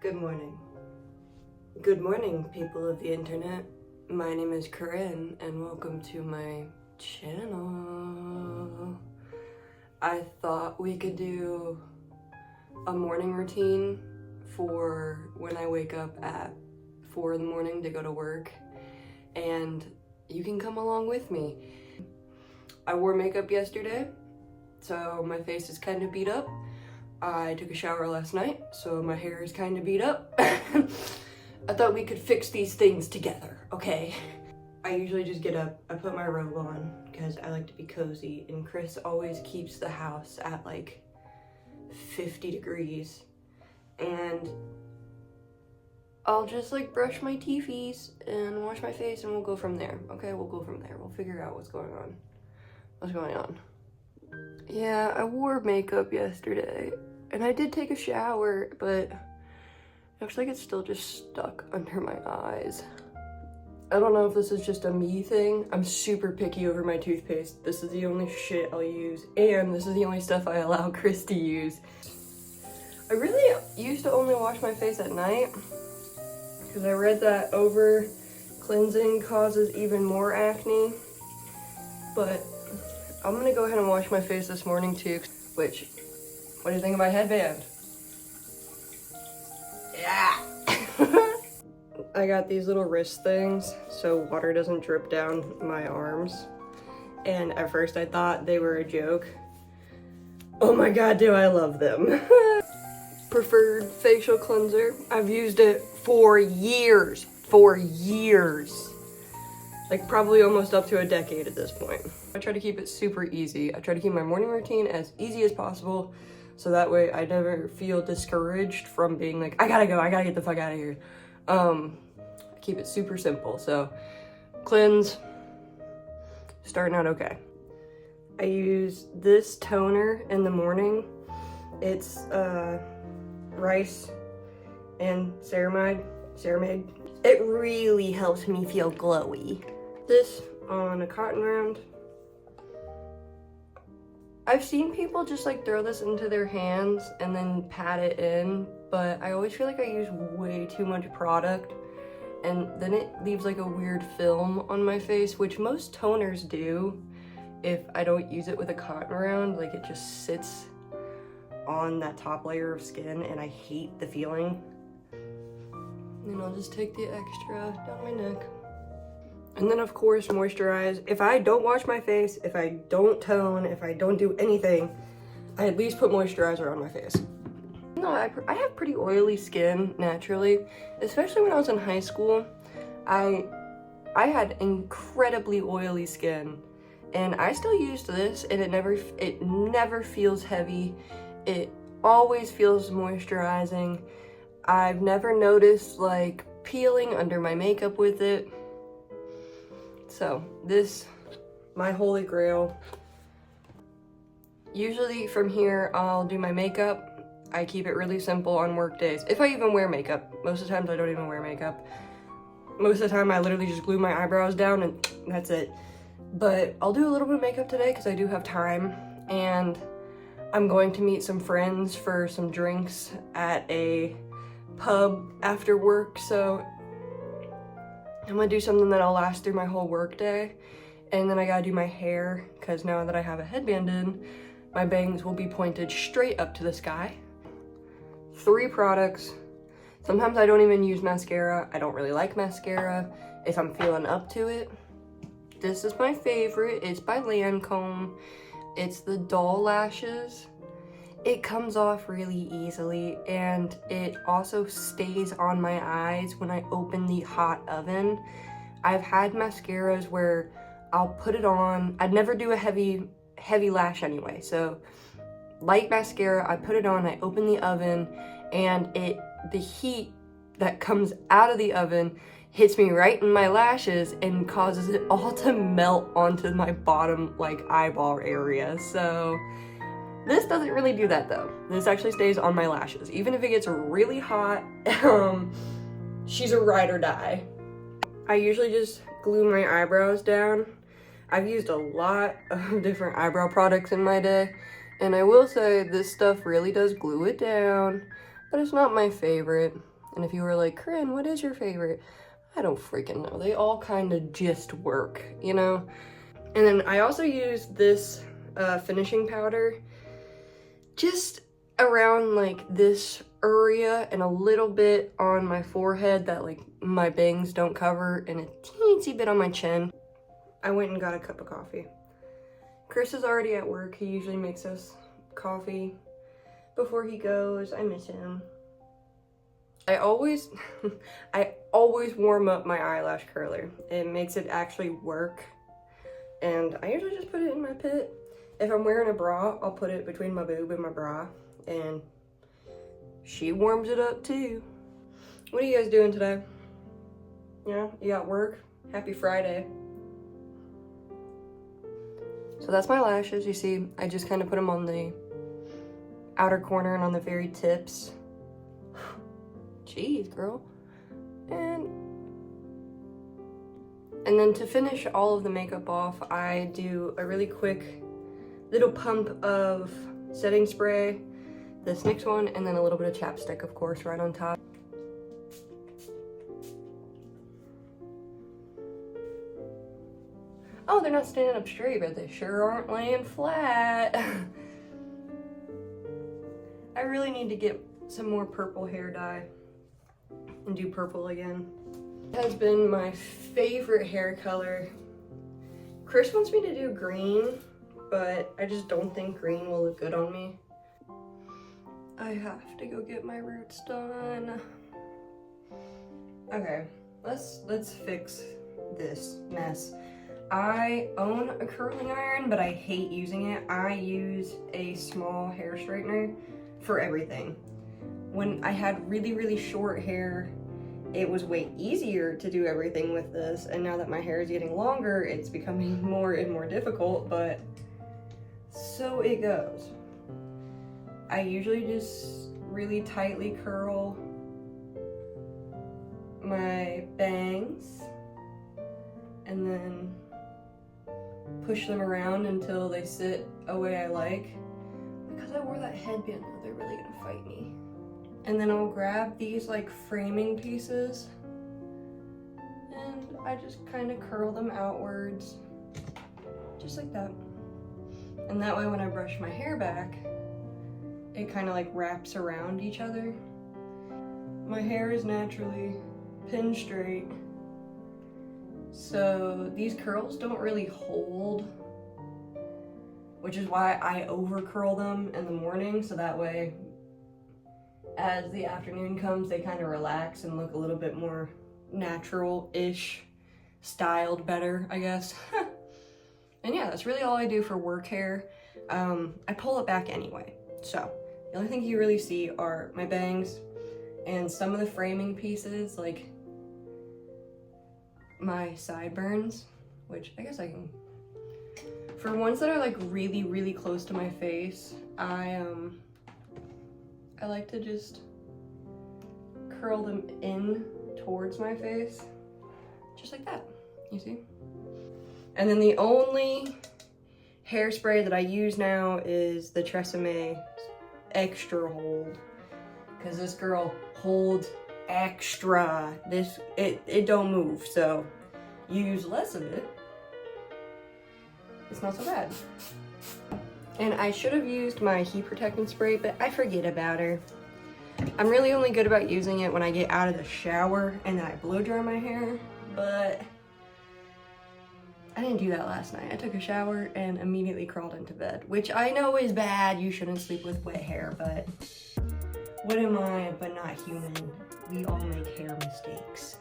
Good morning. Good morning, people of the internet. My name is Corinne, and welcome to my channel. I thought we could do a morning routine for when I wake up at 4 in the morning to go to work, and you can come along with me. I wore makeup yesterday, so my face is kind of beat up. I took a shower last night, so my hair is kind of beat up. I thought we could fix these things together, okay? I usually just get up, I put my robe on, because I like to be cozy, and Chris always keeps the house at like 50 degrees. And I'll just like brush my teethies and wash my face, and we'll go from there, okay? We'll go from there. We'll figure out what's going on. What's going on? Yeah, I wore makeup yesterday, and I did take a shower, but it looks like it's still just stuck under my eyes. I don't know if this is just a me thing. I'm super picky over my toothpaste. This is the only shit I'll use, and this is the only stuff I allow Chris to use. I really used to only wash my face at night, because I read that over cleansing causes even more acne, but I'm gonna go ahead and wash my face this morning too. Which, what do you think of my headband? Yeah! I got these little wrist things so water doesn't drip down my arms. And at first I thought they were a joke. Oh my god, do I love them. Preferred facial cleanser. I've used it for years. For years. Like probably almost up to a decade at this point. I try to keep it super easy. I try to keep my morning routine as easy as possible, so that way I never feel discouraged from being like, I gotta go, I gotta get the fuck out of here. I keep it super simple. So cleanse, starting out okay. I use this toner in the morning. It's rice and ceramide. It really helps me feel glowy. This on a cotton round. I've seen people just like throw this into their hands and then pat it in, but I always feel like I use way too much product, and then it leaves like a weird film on my face, which most toners do if I don't use it with a cotton round. Like it just sits on that top layer of skin, and I hate the feeling. And I'll just take the extra down my neck. And then of course moisturize. If I don't wash my face, if I don't tone, if I don't do anything, I at least put moisturizer on my face. No, I have pretty oily skin naturally, especially when I was in high school. I had incredibly oily skin, and I still used this, and it never feels heavy. It always feels moisturizing. I've never noticed like peeling under my makeup with it. So this, my holy grail. Usually from here, I'll do my makeup. I keep it really simple on work days. If I even wear makeup. Most of the times I don't even wear makeup. Most of the time I literally just glue my eyebrows down and that's it. But I'll do a little bit of makeup today because I do have time. And I'm going to meet some friends for some drinks at a pub after work, so I'm gonna do something that'll last through my whole work day. And then I gotta do my hair, because now that I have a headband in, my bangs will be pointed straight up to the sky. 3 products. Sometimes I don't even use mascara. I don't really like mascara if I'm feeling up to it. This is my favorite. It's by Lancome. It's the Doll Lashes. It comes off really easily, and it also stays on my eyes when I open the hot oven. I've had mascaras where I'll put it on. I'd never do a heavy lash anyway, so light mascara, I put it on, I open the oven, and the heat that comes out of the oven hits me right in my lashes and causes it all to melt onto my bottom like eyeball area. So this doesn't really do that though. This actually stays on my lashes. Even if it gets really hot, she's a ride or die. I usually just glue my eyebrows down. I've used a lot of different eyebrow products in my day, and I will say this stuff really does glue it down. but it's not my favorite. And if you were like, Corinne, what is your favorite? I don't freaking know. They all kind of just work, you know? And then I also use this finishing powder just around like this area and a little bit on my forehead that like my bangs don't cover, and a teensy bit on my chin. I went and got a cup of coffee. Chris is already at work. He usually makes us coffee before he goes. I miss him. I always warm up my eyelash curler. It makes it actually work. And I usually just put it in my pit. If I'm wearing a bra, I'll put it between my boob and my bra. And she warms it up too. What are you guys doing today? Yeah, you got work? Happy Friday. So that's my lashes. You see, I just kind of put them on the outer corner and on the very tips. Jeez, girl. And then to finish all of the makeup off, I do a really quick little pump of setting spray, this next one, and then a little bit of chapstick, of course, right on top. Oh, they're not standing up straight, but they sure aren't laying flat. I really need to get some more purple hair dye and do purple again. It has been my favorite hair color. Chris wants me to do green, but I just don't think green will look good on me. I have to go get my roots done. Okay, let's fix this mess. I own a curling iron, but I hate using it. I use a small hair straightener for everything. When I had really, really short hair, it was way easier to do everything with this, and now that my hair is getting longer, it's becoming more and more difficult, but so it goes. I usually just really tightly curl my bangs and then push them around until they sit a way I like. Because I wore that headband though, they're really gonna fight me. And then I'll grab these like framing pieces and I just kind of curl them outwards, just like that. And that way when I brush my hair back, it kind of like wraps around each other. My hair is naturally pin straight, so these curls don't really hold, which is why I over curl them in the morning, so that way as the afternoon comes they kind of relax and look a little bit more natural-ish, styled better, I guess. And yeah, that's really all I do for work hair. I pull it back anyway, so the only thing you really see are my bangs and some of the framing pieces, like my sideburns, which I guess I can, for ones that are like really, really close to my face, I like to just curl them in towards my face, just like that, you see? And then the only hairspray that I use now is the Tresemme Extra Hold, because this girl holds extra. It don't move, so you use less of it, it's not so bad. And I should have used my heat protectant spray, but I forget about her. I'm really only good about using it when I get out of the shower and then I blow dry my hair, but I didn't do that last night. I took a shower and immediately crawled into bed, which I know is bad. You shouldn't sleep with wet hair, but what am I but not human? We all make hair mistakes.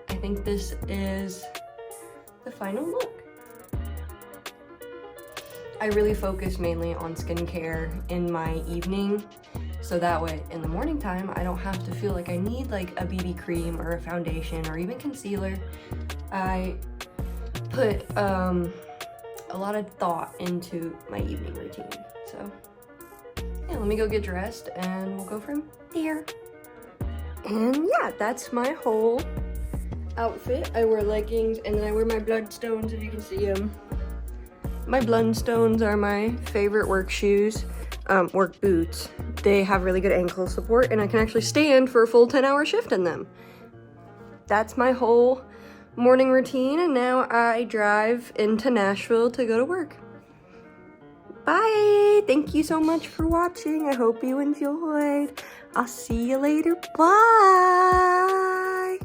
I think this is the final look. I really focus mainly on skincare in my evening, so that way in the morning time I don't have to feel like I need like a BB cream or a foundation or even concealer. I put a lot of thought into my evening routine. So yeah, let me go get dressed and we'll go from there. And yeah, that's my whole outfit. I wear leggings and then I wear my bloodstones, if you can see them. My bloodstones are my favorite work shoes. work boots. They have really good ankle support, and I can actually stand for a full 10-hour shift in them. That's my whole morning routine, and now I drive into Nashville to go to work. Bye! Thank you so much for watching. I hope you enjoyed. I'll see you later. Bye!